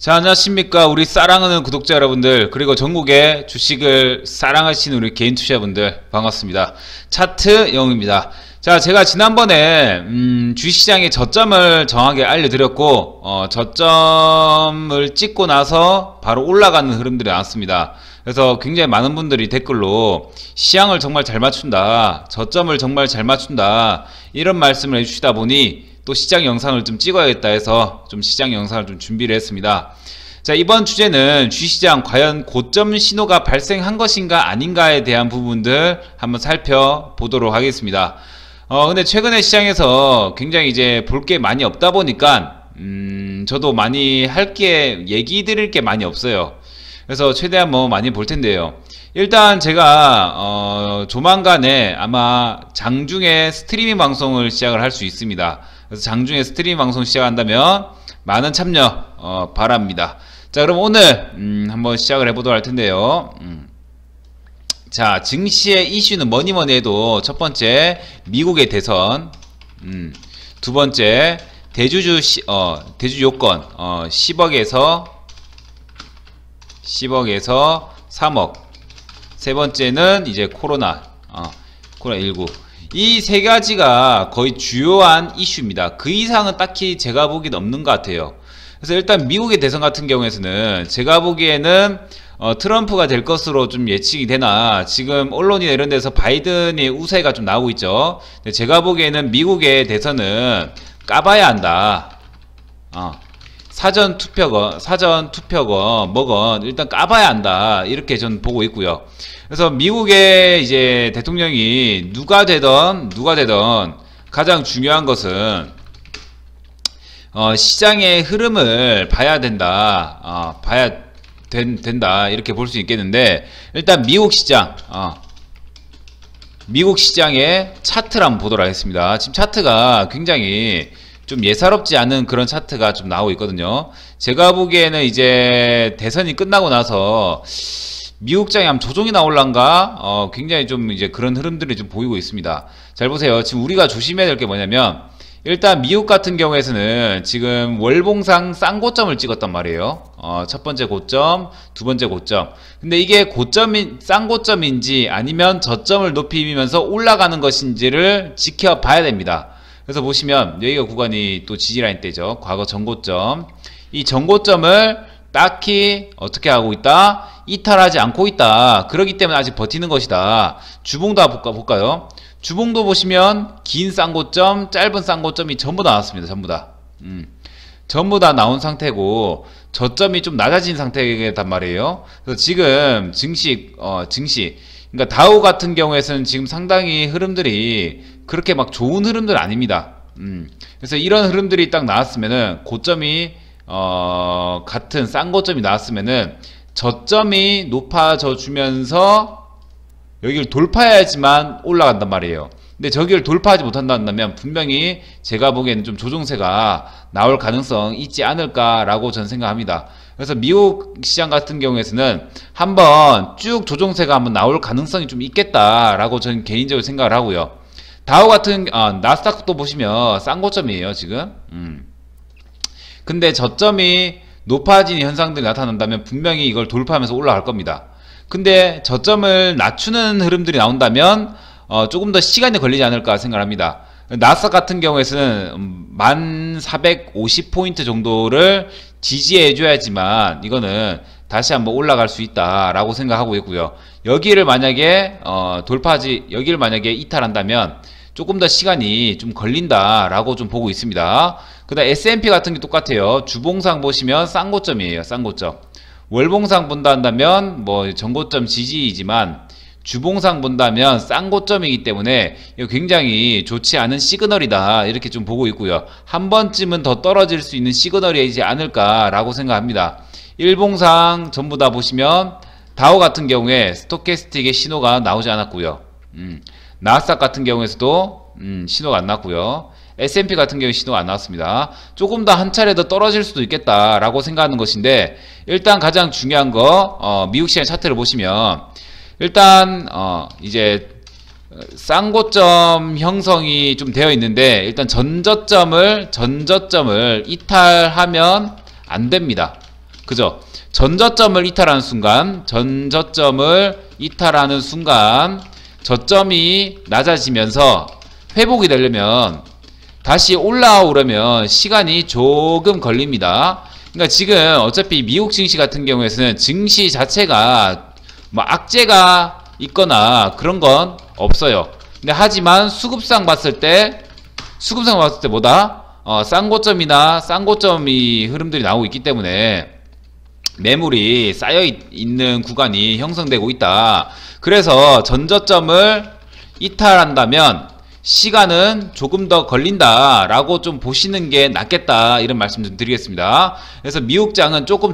자, 안녕하십니까. 우리 사랑하는 구독자 여러분들, 그리고 전국의 주식을 사랑하시는 우리 개인 투자분들, 반갑습니다. 차트 영웅입니다. 자, 제가 지난번에 주식시장의 저점을 정확하게 알려드렸고, 저점을 찍고 나서 바로 올라가는 흐름들이 나왔습니다. 그래서 굉장히 많은 분들이 댓글로 시향을 정말 잘 맞춘다, 저점을 정말 잘 맞춘다, 이런 말씀을 해주시다 보니 또 시장 영상을 좀 찍어야겠다 해서 좀 시장 영상을 좀 준비를 했습니다. 자, 이번 주제는 주식시장 과연 고점 신호가 발생한 것인가 아닌가에 대한 부분들 한번 살펴보도록 하겠습니다. 근데 최근에 시장에서 굉장히 이제 볼 게 많이 없다 보니까 저도 많이 얘기 드릴 게 많이 없어요. 그래서 최대한 많이 볼 텐데요. 일단 제가 조만간에 아마 장중에 스트리밍 방송을 시작을 할 수 있습니다. 그래서 장중에 스트리밍 방송 시작한다면 많은 참여 바랍니다. 자, 그럼 오늘 한번 시작을 해보도록 할 텐데요. 자, 증시의 이슈는 뭐니 해도 첫 번째 미국의 대선, 두 번째 대주주 요건 10억에서 3억, 세 번째는 이제 코로나19. 이 세 가지가 거의 주요한 이슈입니다. 그 이상은 딱히 제가 보기엔 없는 것 같아요. 그래서 일단 미국의 대선 같은 경우에는 제가 보기에는 트럼프가 될 것으로 좀 예측이 되나, 지금 언론이나 이런 데서 바이든의 우세가 좀 나오고 있죠. 근데 제가 보기에는 미국의 대선은 까봐야 한다. 사전 투표건 뭐건 일단 까봐야 한다, 이렇게 전 보고 있고요. 그래서 미국의 이제 대통령이 누가 되던 가장 중요한 것은 시장의 흐름을 봐야 된다. 된다, 이렇게 볼 수 있겠는데, 일단 미국 시장의 차트를 한번 보도록 하겠습니다. 지금 차트가 굉장히 좀 예사롭지 않은 그런 차트가 좀 나오고 있거든요. 제가 보기에는 이제 대선이 끝나고 나서 미국장이 한번 조정이 나올란가, 굉장히 좀 이제 그런 흐름들이 좀 보이고 있습니다. 잘 보세요. 지금 우리가 조심해야 될 게 뭐냐면, 일단 미국 같은 경우에는 지금 월봉상 쌍고점을 찍었단 말이에요. 첫 번째 고점, 두 번째 고점. 근데 이게 쌍고점인지 아니면 저점을 높이면서 올라가는 것인지를 지켜봐야 됩니다. 그래서 보시면 여기가 구간이 또 지지라인 때죠. 과거 전고점. 이 전고점을 딱히 어떻게 하고 있다? 이탈하지 않고 있다. 그렇기 때문에 아직 버티는 것이다. 주봉도 볼까요? 주봉도 보시면 긴 쌍고점, 짧은 쌍고점이 전부 다 나왔습니다. 전부 다 나온 상태고, 저점이 좀 낮아진 상태단 말이에요. 그래서 지금 증시, 그러니까 다우 같은 경우에는 지금 상당히 흐름들이 그렇게 막 좋은 흐름들 아닙니다. 그래서 이런 흐름들이 딱 나왔으면은, 고점이 같은 쌍고점이 나왔으면은 저점이 높아져 주면서 여기를 돌파해야지만 올라간단 말이에요. 근데 저기를 돌파하지 못한다면 분명히 제가 보기에는 좀 조정세가 나올 가능성 있지 않을까라고 저는 생각합니다. 그래서 미국 시장 같은 경우에는 한번 쭉 조정세가 한번 나올 가능성이 좀 있겠다라고 저는 개인적으로 생각을 하고요. 다우 같은 나스닥도 보시면 쌍고점이에요 지금. 근데 저점이 높아지는 현상들이 나타난다면 분명히 이걸 돌파하면서 올라갈 겁니다. 근데 저점을 낮추는 흐름들이 나온다면 조금 더 시간이 걸리지 않을까 생각합니다. 나스닥 같은 경우에는 1450포인트 정도를 지지해 줘야지만 이거는 다시 한번 올라갈 수 있다라고 생각하고 있고요. 여기를 만약에 여기를 만약에 이탈한다면 조금 더 시간이 좀 걸린다라고 좀 보고 있습니다. 그 다음 S&P 같은 게 똑같아요. 주봉상 보시면 쌍고점이에요. 쌍고점. 월봉상 본다면 전고점 지지이지만 주봉상 본다면 쌍고점이기 때문에 굉장히 좋지 않은 시그널이다, 이렇게 좀 보고 있고요. 한 번쯤은 더 떨어질 수 있는 시그널이지 않을까라고 생각합니다. 일봉상 전부 다 보시면 다우 같은 경우에 스토캐스틱의 신호가 나오지 않았고요. 나스닥 같은 경우에서도 신호가 안 났고요. S&P 같은 경우에 신호가 안 나왔습니다. 조금 더 한 차례 더 떨어질 수도 있겠다라고 생각하는 것인데, 일단 가장 중요한 거 미국 시장 차트를 보시면 일단 이제 쌍고점 형성이 좀 되어 있는데, 일단 전저점을 이탈하면 안 됩니다. 그죠? 전저점을 이탈하는 순간, 저점이 낮아지면서 회복이 되려면, 다시 올라오려면 시간이 조금 걸립니다. 그러니까 지금 어차피 미국 증시 같은 경우에는 증시 자체가 뭐 악재가 있거나 그런 건 없어요. 근데 하지만 수급상 봤을 때 뭐다? 쌍고점이 흐름들이 나오고 있기 때문에 매물이 쌓여 있는 구간이 형성되고 있다. 그래서 전저점을 이탈한다면 시간은 조금 더 걸린다 라고 좀 보시는 게 낫겠다, 이런 말씀 좀 드리겠습니다. 그래서 미국장은 조금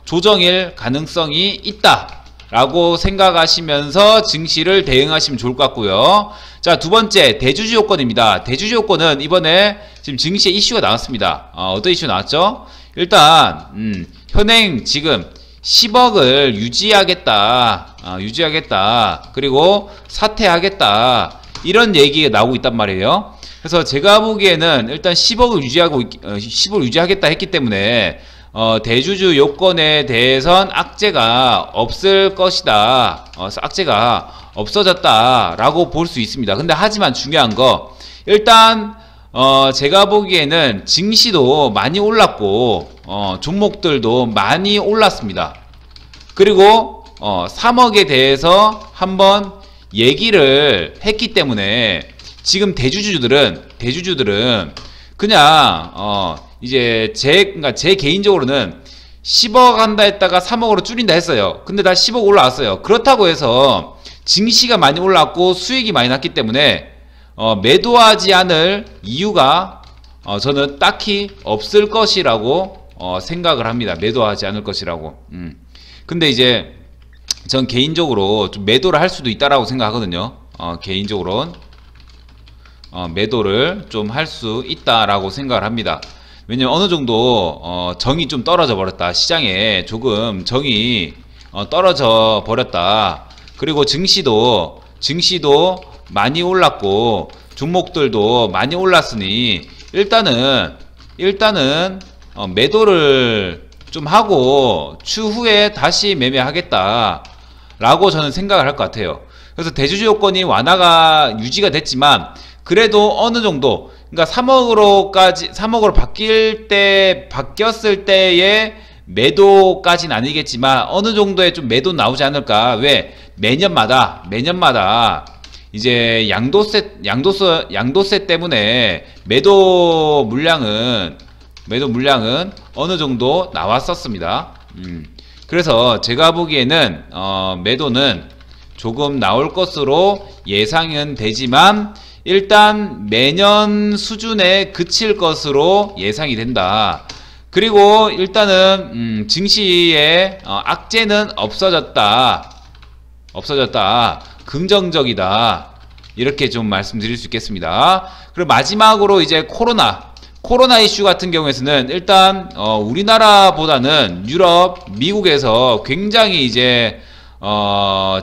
조정일 가능성이 있다 라고 생각하시면서 증시를 대응하시면 좋을 것 같고요. 자, 두 번째, 대주주 요건입니다. 대주주 요건은 이번에 지금 증시에 이슈가 나왔습니다. 어떤 이슈 나왔죠? 일단 현행 지금 10억을 유지하겠다, 그리고 사퇴하겠다, 이런 얘기가 나오고 있단 말이에요. 그래서 제가 보기에는 일단 10억을 유지하겠다 했기 때문에 대주주 요건에 대해선 악재가 없을 것이다, 악재가 없어졌다 라고 볼 수 있습니다. 근데 하지만 중요한 거, 일단 제가 보기에는 증시도 많이 올랐고 종목들도 많이 올랐습니다. 그리고 3억에 대해서 한번 얘기를 했기 때문에 지금 대주주들은 그냥 이제 제 개인적으로는 10억 한다 했다가 3억으로 줄인다 했어요. 근데 다 10억 올라왔어요. 그렇다고 해서 증시가 많이 올랐고 수익이 많이 났기 때문에 매도하지 않을 이유가 저는 딱히 없을 것이라고 생각을 합니다. 매도하지 않을 것이라고. 근데 이제 전 개인적으로 좀 매도를 할 수도 있다라고 생각하거든요. 개인적으로는 매도를 좀 할 수 있다라고 생각을 합니다. 왜냐면 어느 정도 정이 좀 떨어져 버렸다, 시장에 조금 정이 떨어져 버렸다. 그리고 증시도 많이 올랐고 종목들도 많이 올랐으니 일단은 매도를 좀 하고 추후에 다시 매매하겠다 라고 저는 생각을 할 것 같아요. 그래서 대주주 요건이 완화가 유지가 됐지만 그래도 어느 정도, 그러니까 3억으로 바뀌었을 때의 매도까지는 아니겠지만 어느 정도의 좀 매도 나오지 않을까. 왜? 매년마다 이제 양도세 때문에 매도 물량은 어느 정도 나왔었습니다. 그래서 제가 보기에는 매도는 조금 나올 것으로 예상은 되지만 일단 매년 수준에 그칠 것으로 예상이 된다. 그리고 일단은 증시의 악재는 없어졌다, 긍정적이다, 이렇게 좀 말씀드릴 수 있겠습니다. 그리고 마지막으로 이제 코로나 이슈 같은 경우에는 일단 우리나라보다는 유럽, 미국에서 굉장히 이제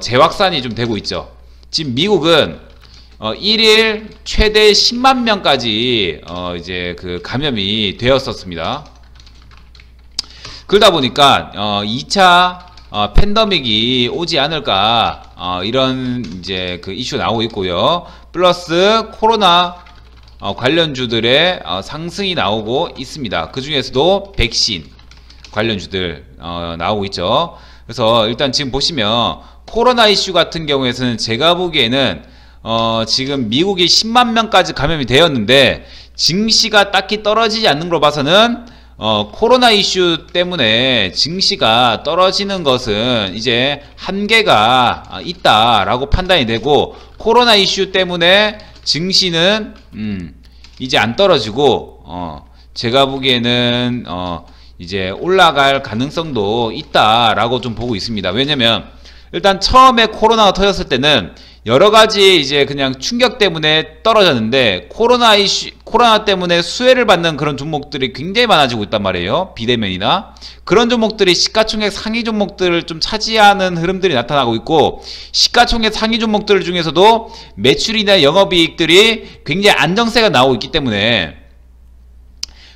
재확산이 좀 되고 있죠. 지금 미국은 1일 최대 10만 명까지 이제 그 감염이 되었었습니다. 그러다 보니까 2차 팬데믹이 오지 않을까, 이런 이제 그 이슈 나오고 있고요. 플러스 코로나 관련주들의 상승이 나오고 있습니다. 그 중에서도 백신 관련주들 나오고 있죠. 그래서 일단 지금 보시면 코로나 이슈 같은 경우에는 제가 보기에는 지금 미국이 10만 명까지 감염이 되었는데 증시가 딱히 떨어지지 않는 걸로 봐서는 코로나 이슈 때문에 증시가 떨어지는 것은 이제 한계가 있다라고 판단이 되고, 코로나 이슈 때문에 증시는 이제 안 떨어지고 제가 보기에는 이제 올라갈 가능성도 있다라고 좀 보고 있습니다. 왜냐면 일단 처음에 코로나가 터졌을 때는 여러가지 이제 그냥 충격 때문에 떨어졌는데 코로나 때문에 수혜를 받는 그런 종목들이 굉장히 많아지고 있단 말이에요. 비대면이나 그런 종목들이 시가총액 상위 종목들을 좀 차지하는 흐름들이 나타나고 있고, 시가총액 상위 종목들 중에서도 매출이나 영업이익들이 굉장히 안정세가 나오고 있기 때문에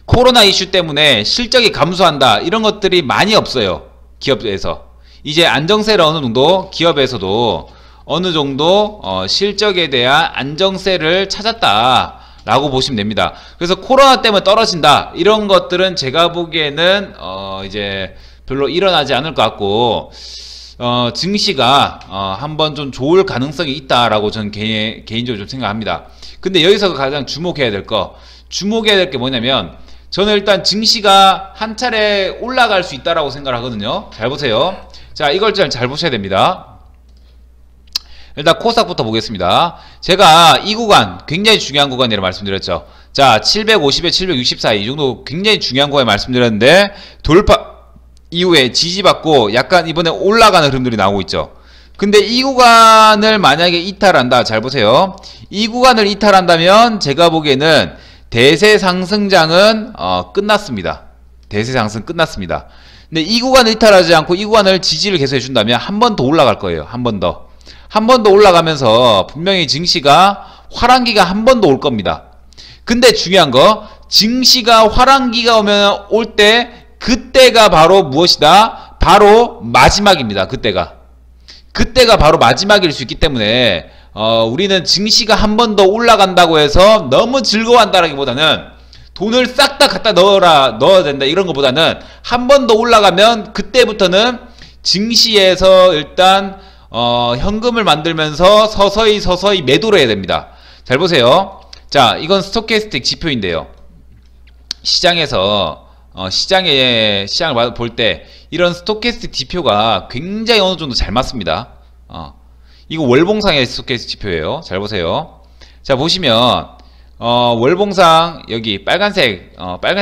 코로나 이슈 때문에 실적이 감소한다 이런 것들이 많이 없어요. 기업에서 이제 안정세를 어느 정도 기업에서도 어느 정도 실적에 대한 안정세를 찾았다 라고 보시면 됩니다. 그래서 코로나 때문에 떨어진다 이런 것들은 제가 보기에는 이제 별로 일어나지 않을 것 같고 증시가 한번 좀 좋을 가능성이 있다라고 저는 개인적으로 좀 생각합니다. 근데 여기서 가장 주목해야 될 게 뭐냐면 저는 일단 증시가 한 차례 올라갈 수 있다라고 생각을 하거든요. 잘 보세요. 자, 이걸 잘 보셔야 됩니다. 일단 코스닥부터 보겠습니다. 제가 이 구간 굉장히 중요한 구간이라고 말씀드렸죠. 자, 750에 760 사이 이 정도 굉장히 중요한 구간에 말씀드렸는데 돌파 이후에 지지받고 약간 이번에 올라가는 흐름들이 나오고 있죠. 근데 이 구간을 만약에 이탈한다. 잘 보세요. 이 구간을 이탈한다면 제가 보기에는 대세 상승장은 끝났습니다. 대세 상승 끝났습니다. 근데 이 구간을 이탈하지 않고 이 구간을 지지를 계속 해준다면 한 번 더 올라갈 거예요. 한 번 더 올라가면서 분명히 증시가 화랑기가 한 번 더 올 겁니다. 근데 중요한 거 증시가 화랑기가 오면 올 때 그때가 바로 무엇이다? 바로 마지막입니다. 그때가 바로 마지막일 수 있기 때문에 우리는 증시가 한 번 더 올라간다고 해서 너무 즐거워한다라기보다는 돈을 싹 다 갖다 넣어야 된다 이런 것보다는 한 번 더 올라가면 그때부터는 증시에서 일단 현금을 만들면서 서서히 매도를 해야 됩니다. 잘 보세요. 자, 이건 스토캐스틱 지표인데요. 시장을 볼 때 이런 스토캐스틱 지표가 굉장히 어느 정도 잘 맞습니다. 이거 월봉상의 스토캐스틱 지표예요. 잘 보세요. 자, 보시면 월봉상 여기 빨간색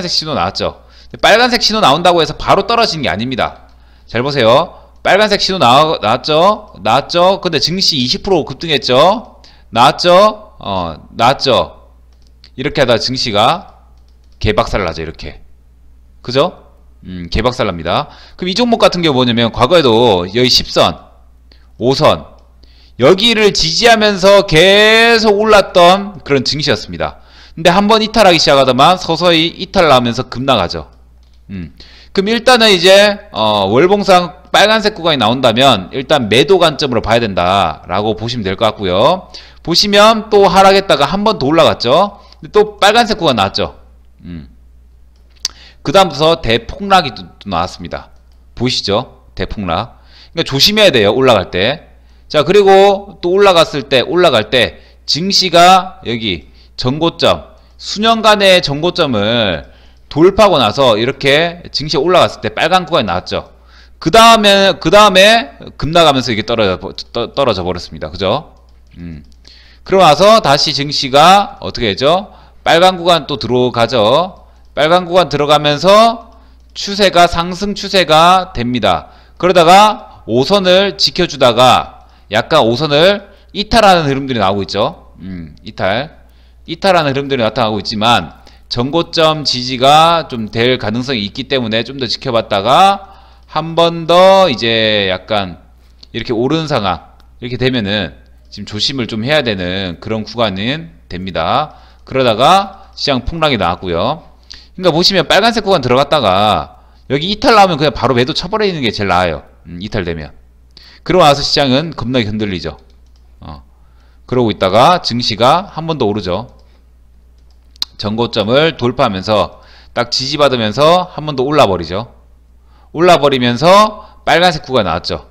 신호 나왔죠. 빨간색 신호 나온다고 해서 바로 떨어지는 게 아닙니다. 잘 보세요. 빨간색 신호 나왔죠. 근데 증시 20% 급등했죠. 나왔죠. 이렇게 하다 증시가 개박살을 나죠. 이렇게. 그죠? 개박살납니다. 그럼 이 종목 같은 경우 뭐냐면 과거에도 여기 10선, 5선 여기를 지지하면서 계속 올랐던 그런 증시였습니다. 근데 한번 이탈하기 시작하더만 서서히 이탈 나오면서 급나가죠. 그럼 일단은 이제 월봉상 빨간색 구간이 나온다면 일단 매도 관점으로 봐야 된다라고 보시면 될 것 같고요. 보시면 또 하락했다가 한 번 더 올라갔죠. 근데 또 빨간색 구간 나왔죠. 그 다음부터 대폭락이 또 나왔습니다. 보이시죠? 대폭락. 그러니까 조심해야 돼요. 올라갈 때. 자, 그리고 또 올라갈 때 증시가 여기 전고점, 수년간의 전고점을 돌파하고 나서 이렇게 증시가 올라갔을 때 빨간 구간이 나왔죠. 그 다음에 급나가면서 이게 떨어져 버렸습니다. 그죠? 그러고 나서 다시 증시가 어떻게 되죠? 빨간 구간 또 들어가죠. 빨간 구간 들어가면서 추세가 상승 추세가 됩니다. 그러다가 5선을 지켜주다가 약간 5선을 이탈하는 흐름들이 나오고 있죠. 이탈하는 흐름들이 나타나고 있지만 전고점 지지가 좀 될 가능성이 있기 때문에 좀 더 지켜봤다가 한 번 더 이제 약간 이렇게 오르는 상황 이렇게 되면은 지금 조심을 좀 해야 되는 그런 구간이 됩니다. 그러다가 시장 폭락이 나왔고요. 그러니까 보시면 빨간색 구간 들어갔다가 여기 이탈 나오면 그냥 바로 매도 쳐버리는 게 제일 나아요. 이탈되면. 그러고 나서 시장은 겁나게 흔들리죠. 그러고 있다가 증시가 한 번 더 오르죠. 전고점을 돌파하면서 딱 지지받으면서 한 번 더 올라버리죠. 올라버리면서 빨간색 구간 나왔죠.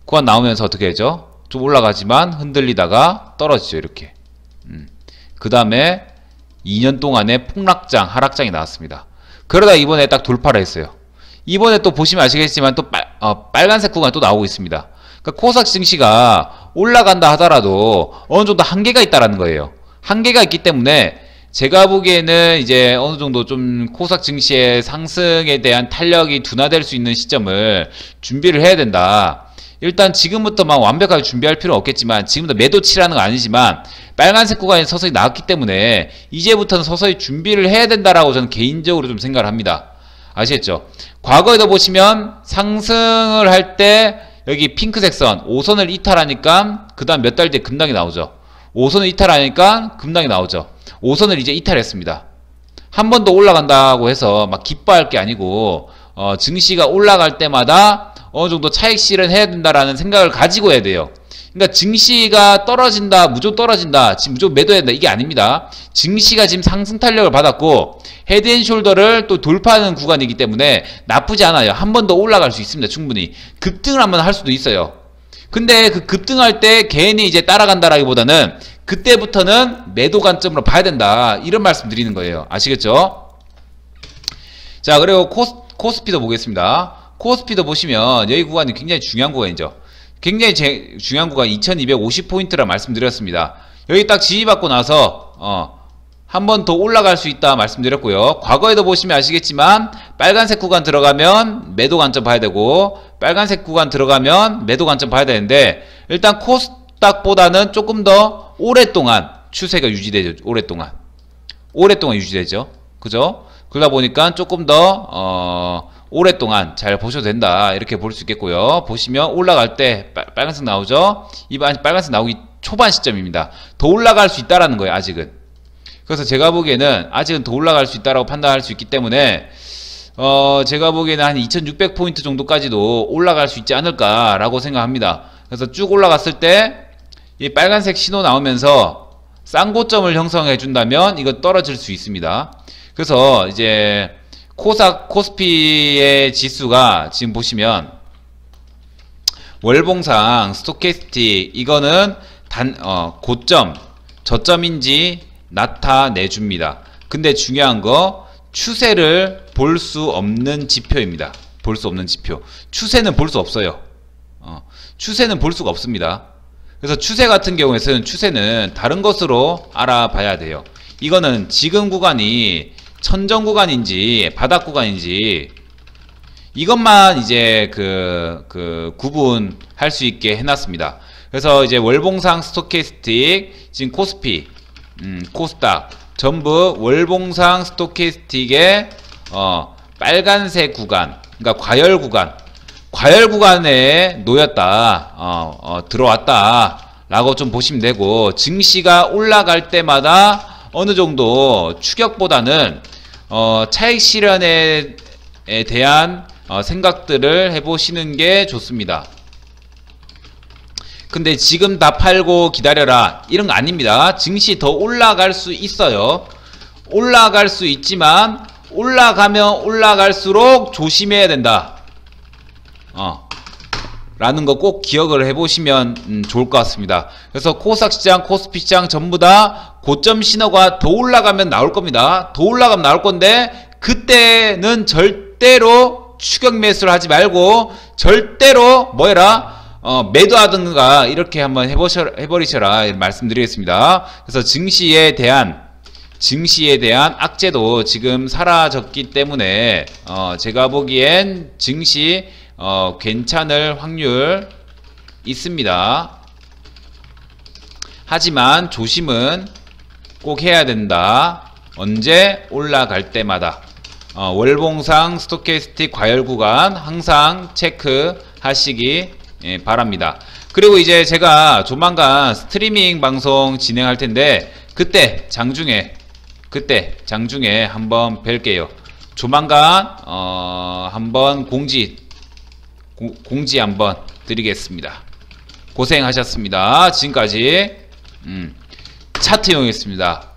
구간 나오면서 어떻게 되죠? 좀 올라가지만 흔들리다가 떨어지죠. 이렇게. 그 다음에 2년 동안의 폭락장, 하락장이 나왔습니다. 그러다 이번에 딱 돌파를 했어요. 이번에 또 보시면 아시겠지만 또 빨간색 구간이 또 나오고 있습니다. 그러니까 코스닥 증시가 올라간다 하더라도 어느 정도 한계가 있다라는 거예요. 한계가 있기 때문에 제가 보기에는 이제 어느 정도 좀 코스닥 증시의 상승에 대한 탄력이 둔화될 수 있는 시점을 준비를 해야 된다. 일단 지금부터만 완벽하게 준비할 필요는 없겠지만 지금부터 매도 치라는 건 아니지만 빨간색 구간이 서서히 나왔기 때문에 이제부터는 서서히 준비를 해야 된다라고 저는 개인적으로 좀 생각을 합니다. 아시겠죠? 과거에도 보시면 상승을 할 때 여기 핑크색 선 5선을 이탈하니까 그 다음 몇 달 뒤에 급락이 나오죠. 5선을 이탈하니까 급락이 나오죠. 5선을 이제 이탈했습니다. 한 번 더 올라간다고 해서 막 기뻐할 게 아니고 증시가 올라갈 때마다 어느 정도 차익 실현해야 된다라는 생각을 가지고 해야 돼요. 그러니까 증시가 떨어진다, 무조건 떨어진다, 지금 무조건 매도해야 된다, 이게 아닙니다. 증시가 지금 상승 탄력을 받았고 헤드앤숄더를 또 돌파하는 구간이기 때문에 나쁘지 않아요. 한 번 더 올라갈 수 있습니다. 충분히 급등을 한번 할 수도 있어요. 근데 그 급등할 때 괜히 이제 따라간다라기보다는 그때부터는 매도 관점으로 봐야 된다, 이런 말씀 드리는 거예요. 아시겠죠? 자, 그리고 코스피도 보겠습니다. 코스피도 보시면 여기 구간이 굉장히 중요한 구간이죠. 굉장히 중요한 구간 2250포인트라 말씀드렸습니다. 여기 딱 지지받고 나서 한 번 더 올라갈 수 있다 말씀드렸고요. 과거에도 보시면 아시겠지만 빨간색 구간 들어가면 매도 관점 봐야 되고 빨간색 구간 들어가면 매도 관점 봐야 되는데, 일단 코스닥보다는 조금 더 오랫동안 추세가 유지되죠. 오랫동안 유지되죠. 그죠? 그러다 보니까 조금 더 오랫동안 잘 보셔도 된다, 이렇게 볼 수 있겠고요. 보시면 올라갈 때 빨간색 나오죠. 이 빨간색 나오기 초반 시점입니다. 더 올라갈 수 있다라는 거예요, 아직은. 그래서 제가 보기에는 아직은 더 올라갈 수 있다라고 판단할 수 있기 때문에 제가 보기에는 한 2600포인트 정도까지도 올라갈 수 있지 않을까라고 생각합니다. 그래서 쭉 올라갔을 때 이 빨간색 신호 나오면서 쌍고점을 형성해 준다면 이거 떨어질 수 있습니다. 그래서 이제 코스피의 지수가 지금 보시면 월봉상 스토캐스틱, 이거는 고점, 저점인지 나타내줍니다. 근데 중요한 거, 추세를 볼 수 없는 지표입니다. 볼 수 없는 지표. 추세는 볼 수 없어요. 추세는 볼 수가 없습니다. 그래서 추세 같은 경우에는 추세는 다른 것으로 알아봐야 돼요. 이거는 지금 구간이 천정 구간인지 바닥 구간인지 이것만 이제 구분할 수 있게 해놨습니다. 그래서 이제 월봉상 스토캐스틱, 지금 코스피, 코스닥 전부 월봉상 스토캐스틱의 빨간색 구간, 그러니까 과열 구간에 놓였다, 들어왔다 라고 좀 보시면 되고, 증시가 올라갈 때마다 어느 정도 추격보다는 차익 실현에 대한 생각들을 해보시는 게 좋습니다. 근데 지금 다 팔고 기다려라, 이런 거 아닙니다. 증시 더 올라갈 수 있어요. 올라갈 수 있지만 올라가면 올라갈수록 조심해야 된다, 라는 거 꼭 기억을 해보시면 좋을 것 같습니다. 그래서 코스닥 시장, 코스피 시장 전부 다 고점 신호가 더 올라가면 나올 겁니다. 더 올라가면 나올 건데 그때는 절대로 추격 매수를 하지 말고 절대로 매도하든가 이렇게 한번 해버리셔라 말씀드리겠습니다. 그래서 증시에 대한 악재도 지금 사라졌기 때문에 제가 보기엔 증시 괜찮을 확률 있습니다. 하지만 조심은 꼭 해야 된다. 언제? 올라갈 때마다. 월봉상 스토캐스틱 과열 구간 항상 체크하시기 바랍니다. 그리고 이제 제가 조만간 스트리밍 방송 진행할 텐데 그때 장중에 한번 뵐게요. 조만간 한번 공지 한번 드리겠습니다. 고생하셨습니다. 지금까지 차트용이었습니다.